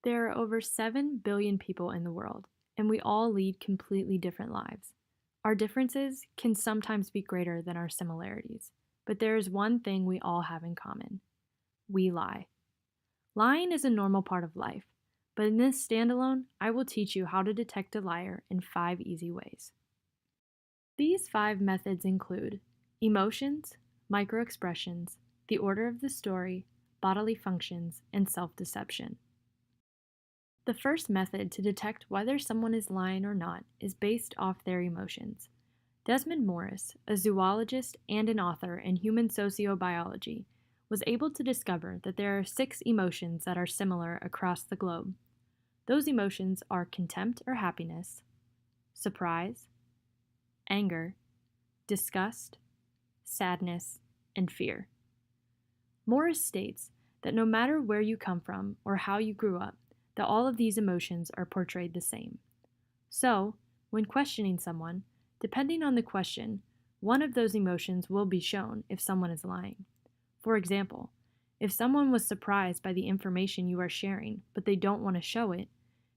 There are over 7 billion people in the world, and we all lead completely different lives. Our differences can sometimes be greater than our similarities, but there is one thing we all have in common: we lie. Lying is a normal part of life, but in this standalone, I will teach you how to detect a liar in 5 easy ways. These 5 methods include emotions, microexpressions, the order of the story, bodily functions, and self deception. The first method to detect whether someone is lying or not is based off their emotions. Desmond Morris, a zoologist and an author in human sociobiology, was able to discover that there are 6 emotions that are similar across the globe. Those emotions are contempt or happiness, surprise, anger, disgust, sadness, and fear. Morris states that no matter where you come from or how you grew up, that all of these emotions are portrayed the same. So, when questioning someone, depending on the question, one of those emotions will be shown if someone is lying. For example, if someone was surprised by the information you are sharing, but they don't want to show it,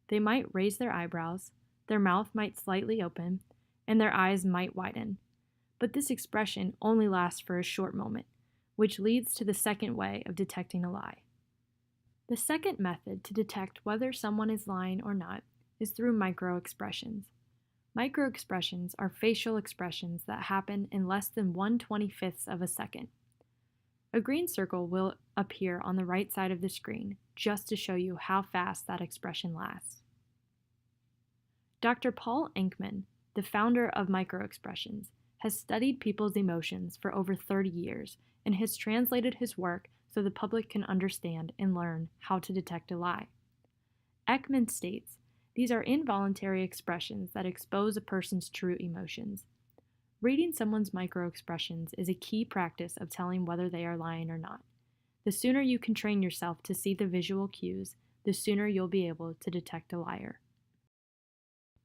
they might raise their eyebrows, their mouth might slightly open, and their eyes might widen. But this expression only lasts for a short moment, which leads to the second way of detecting a lie. The second method to detect whether someone is lying or not is through microexpressions. Microexpressions are facial expressions that happen in less than 1/25th of a second. A green circle will appear on the right side of the screen just to show you how fast that expression lasts. Dr. Paul Ekman, the founder of microexpressions, has studied people's emotions for over 30 years and has translated his work so the public can understand and learn how to detect a lie. Ekman states, these are involuntary expressions that expose a person's true emotions. Reading someone's microexpressions is a key practice of telling whether they are lying or not. The sooner you can train yourself to see the visual cues, the sooner you'll be able to detect a liar.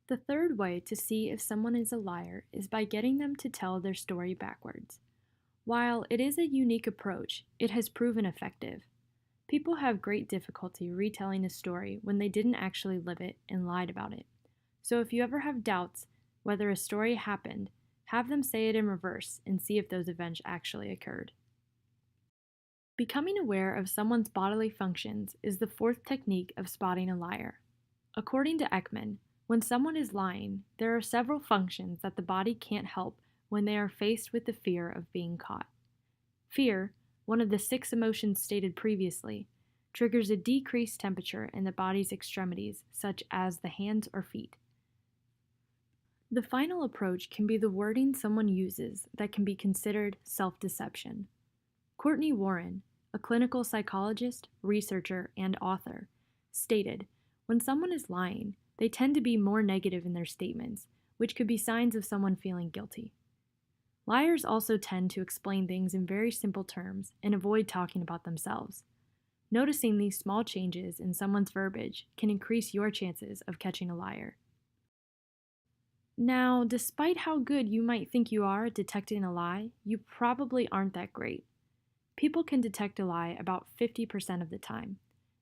The third way to see if someone is a liar is by getting them to tell their story backwards. While it is a unique approach, it has proven effective. People have great difficulty retelling a story when they didn't actually live it and lied about it. So if you ever have doubts whether a story happened, have them say it in reverse and see if those events actually occurred. Becoming aware of someone's bodily functions is the fourth technique of spotting a liar. According to Ekman, when someone is lying, there are several functions that the body can't help when they are faced with the fear of being caught. Fear, one of the 6 emotions stated previously, triggers a decreased temperature in the body's extremities, such as the hands or feet. The final approach can be the wording someone uses that can be considered self-deception. Courtney Warren, a clinical psychologist, researcher, and author, stated, when someone is lying, they tend to be more negative in their statements, which could be signs of someone feeling guilty. Liars also tend to explain things in very simple terms and avoid talking about themselves. Noticing these small changes in someone's verbiage can increase your chances of catching a liar. Now, despite how good you might think you are at detecting a lie, you probably aren't that great. People can detect a lie about 50% of the time,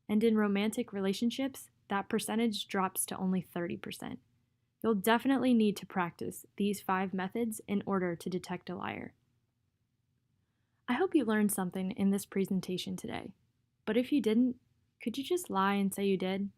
and in romantic relationships, that percentage drops to only 30%. You'll definitely need to practice these 5 methods in order to detect a liar. I hope you learned something in this presentation today, but if you didn't, could you just lie and say you did?